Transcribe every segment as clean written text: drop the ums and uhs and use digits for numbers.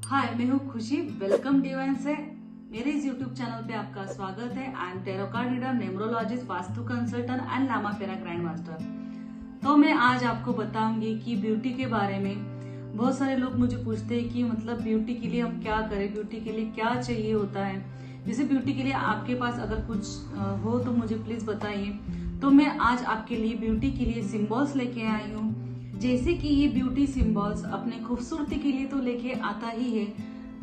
हाय, मैं हूँ खुशी। वेलकम डिवाइन से। मेरे इस यूट्यूब चैनल पे आपका स्वागत है। I am tarot card reader, numerologist, Vastu consultant and Lama Fera grand master. तो मैं आज आपको बताऊंगी कि ब्यूटी के बारे में। बहुत सारे लोग मुझे पूछते हैं कि मतलब ब्यूटी के लिए हम क्या करें, ब्यूटी के लिए क्या चाहिए होता है। जैसे ब्यूटी के लिए आपके पास अगर कुछ हो तो मुझे प्लीज बताइए। तो मैं आज आपके लिए ब्यूटी के लिए सिंबल्स लेके आई हूँ। जैसे कि ये ब्यूटी सिंबल्स अपने खूबसूरती के लिए तो लेके आता ही है,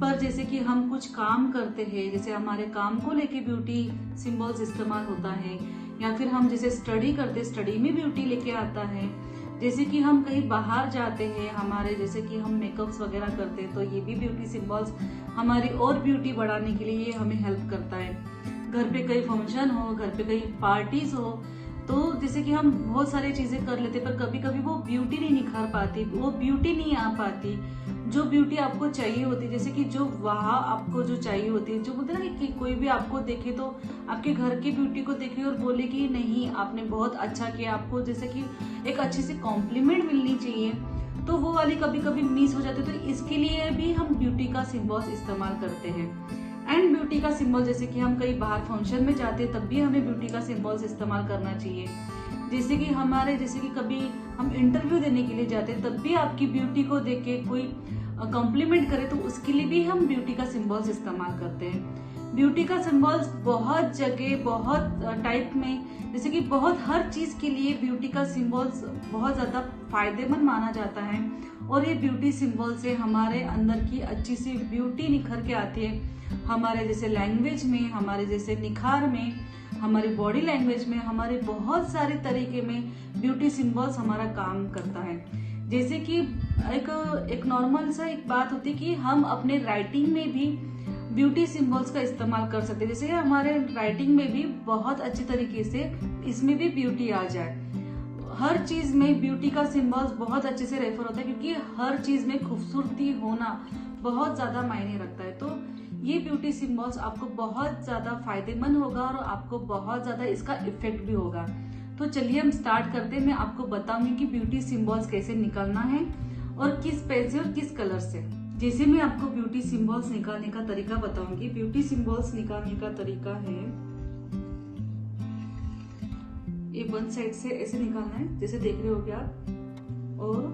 पर जैसे कि हम कुछ काम करते हैं, जैसे हमारे काम को लेके ब्यूटी सिंबल्स इस्तेमाल होता है, या फिर हम जैसे स्टडी करते, स्टडी में ब्यूटी लेके आता है। जैसे कि हम कहीं बाहर जाते हैं, हमारे जैसे कि हम मेकअप्स वगैरह करते हैं, तो ये भी ब्यूटी सिंबल्स हमारी और ब्यूटी बढ़ाने के लिए ये हमें हेल्प करता है। घर पे कहीं फंक्शन हो, घर पे कहीं पार्टीज हो, तो जैसे कि हम बहुत सारी चीजें कर लेते, पर कभी कभी वो ब्यूटी नहीं निखार पाती, वो ब्यूटी नहीं आ पाती जो ब्यूटी आपको चाहिए होती है। जैसे कि जो वहाँ आपको जो चाहिए होती है, जो बोलते ना कि कोई भी आपको देखे तो आपके घर की ब्यूटी को देखे और बोले कि नहीं आपने बहुत अच्छा किया, आपको जैसे कि एक अच्छी सी कॉम्प्लीमेंट मिलनी चाहिए, तो वो वाली कभी कभी मिस हो जाती है। तो इसके लिए भी हम ब्यूटी का सिंबल्स इस्तेमाल करते हैं। एंड ब्यूटी का सिंबल जैसे कि हम कहीं बाहर फंक्शन में जाते हैं, तब भी हमें ब्यूटी का सिंबल्स इस्तेमाल करना चाहिए। जैसे कि हमारे जैसे कि कभी हम इंटरव्यू देने के लिए जाते हैं, तब भी आपकी ब्यूटी को देख के कोई कॉम्प्लीमेंट करे, तो उसके लिए भी हम ब्यूटी का सिंबल्स इस्तेमाल करते हैं। ब्यूटी का सिंबल्स बहुत जगह, बहुत टाइप में, जैसे कि बहुत हर चीज के लिए ब्यूटी का सिंबल्स बहुत ज्यादा फायदेमंद माना जाता है। और ये ब्यूटी सिंबल से हमारे अंदर की अच्छी सी ब्यूटी निखर के आती है। हमारे जैसे लैंग्वेज में, हमारे जैसे निखार में, हमारी बॉडी लैंग्वेज में, हमारे बहुत सारे तरीके में ब्यूटी सिंबल्स हमारा काम करता है। जैसे कि एक नॉर्मल सा एक बात होती है कि हम अपने राइटिंग में भी ब्यूटी सिंबल्स का इस्तेमाल कर सकते हैं। जैसे हमारे राइटिंग में भी बहुत अच्छी तरीके से इसमें भी ब्यूटी आ जाए। हर चीज में ब्यूटी का सिंबल्स बहुत अच्छे से रेफर होता है, क्योंकि हर चीज में खूबसूरती होना बहुत ज्यादा मायने रखता है। तो ये ब्यूटी सिंबल्स आपको बहुत ज्यादा फायदेमंद होगा और आपको बहुत ज्यादा इसका इफेक्ट भी होगा। तो चलिए हम स्टार्ट करते हैं। मैं आपको बताऊंगी कि ब्यूटी सिंबल्स कैसे निकालना है और किस पेन से और किस कलर से। जैसे मैं आपको ब्यूटी सिंबल्स निकालने का तरीका बताऊंगी। ब्यूटी सिंबल्स निकालने का तरीका है, ये वन साइड से ऐसे निकालना है, जैसे देख रहे होगे आप, और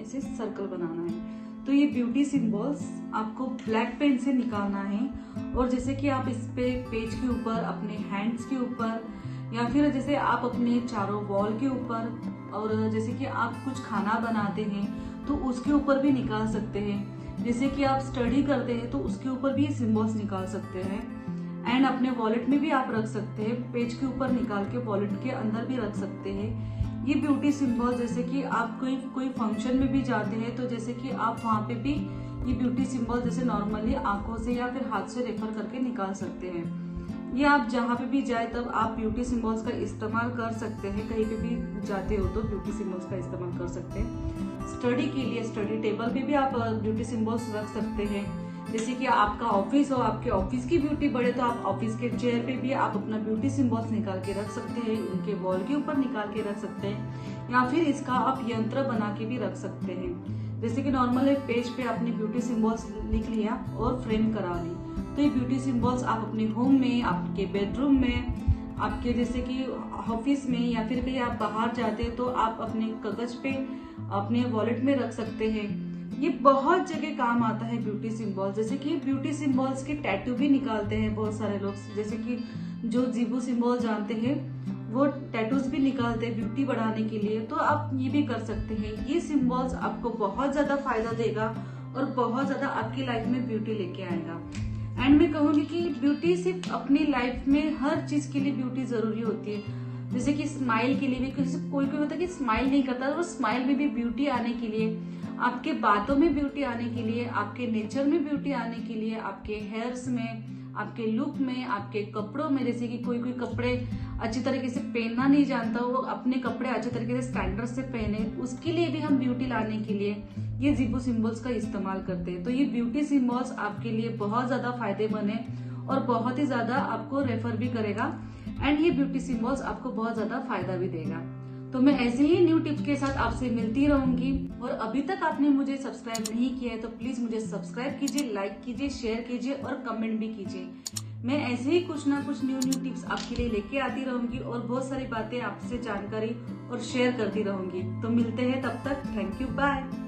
ऐसे सर्कल बनाना है। तो ये ब्यूटी सिंबल्स आपको ब्लैक पेन से निकालना है। और जैसे कि आप इस पे पेज के ऊपर, अपने हैंड्स के ऊपर, या फिर जैसे आप अपने चारों वॉल के ऊपर, और जैसे कि आप कुछ खाना बनाते हैं तो उसके ऊपर भी निकाल सकते हैं। जैसे कि आप स्टडी करते हैं तो उसके ऊपर भी ये सिंबल्स निकाल सकते हैं। एंड अपने वॉलेट में भी आप रख सकते हैं, पेज के ऊपर निकाल के वॉलेट के अंदर भी रख सकते हैं। ये ब्यूटी सिंबल जैसे कि आप कोई फंक्शन में भी जाते हैं, तो जैसे कि आप वहां पे भी ये ब्यूटी सिंबल जैसे नॉर्मली आंखों से या फिर हाथ से रेफर करके निकाल सकते हैं। ये आप जहाँ पे भी जाए तब आप ब्यूटी सिंबल्स का इस्तेमाल कर सकते हैं। कहीं पे भी जाते हो तो ब्यूटी सिंबल्स का इस्तेमाल कर सकते हैं। स्टडी के लिए स्टडी टेबल पे भी आप ब्यूटी सिंबल्स रख सकते हैं। जैसे कि आपका ऑफिस हो, आपके ऑफिस की ब्यूटी बढ़े, तो आप ऑफिस के चेयर पे भी आप अपना ब्यूटी सिंबल्स निकाल के रख सकते हैं, उनके वॉल के ऊपर निकाल के रख सकते हैं, या फिर इसका आप यंत्र बना के भी रख सकते हैं। जैसे कि नॉर्मल एक पेज पे आपने ब्यूटी सिंबल्स लिख लिया और फ्रेम करा ली, तो ये ब्यूटी सिंबल्स आप अपने होम में, आपके बेडरूम में, आपके जैसे कि ऑफिस में, या फिर कहीं आप बाहर जाते हैं तो आप अपने कागज पे, अपने वॉलेट में रख सकते हैं। ये बहुत जगह काम आता है ब्यूटी सिंबल्स। जैसे कि ब्यूटी सिंबल्स के टैटू भी निकालते हैं बहुत सारे लोग। जैसे कि जो जीबू सिंबल जानते हैं वो टैटूज भी निकालते हैं ब्यूटी बढ़ाने के लिए, तो आप ये भी कर सकते हैं। ये सिंबल्स आपको बहुत ज्यादा फायदा देगा और बहुत ज्यादा आपकी लाइफ में ब्यूटी लेके आएगा। एंड मैं कहूंगी कि ब्यूटी सिर्फ अपनी लाइफ में हर चीज के लिए ब्यूटी जरूरी होती है। जैसे कि स्माइल के लिए भी, कोई कोई होता है कि स्माइल नहीं करता, वो स्माइल में भी ब्यूटी आने के लिए, आपके बातों में ब्यूटी आने के लिए, आपके नेचर में ब्यूटी आने के लिए, आपके हेयर्स में, आपके लुक में, आपके कपड़ों में। जैसे कि कोई कपड़े अच्छी तरीके से पहनना नहीं जानता, वो अपने कपड़े अच्छे तरीके से स्टैंडर्ड से पहने, उसके लिए भी हम ब्यूटी लाने के लिए ये जीबू सिंबल्स का इस्तेमाल करते हैं। तो ये ब्यूटी सिंबल्स आपके लिए बहुत ज्यादा फायदेमंद है और बहुत ही ज्यादा आपको रेफर भी करेगा। एंड ये ब्यूटी सिंबल्स आपको बहुत ज्यादा फायदा भी देगा। तो मैं ऐसे ही न्यू टिप्स के साथ आपसे मिलती रहूंगी। और अभी तक आपने मुझे सब्सक्राइब नहीं किया है तो प्लीज मुझे सब्सक्राइब कीजिए, लाइक कीजिए, शेयर कीजिए और कमेंट भी कीजिए। मैं ऐसे ही कुछ ना कुछ न्यू टिप्स आपके लिए लेके आती रहूंगी और बहुत सारी बातें आपसे जानकारी और शेयर करती रहूंगी। तो मिलते हैं तब तक, थैंक यू, बाय।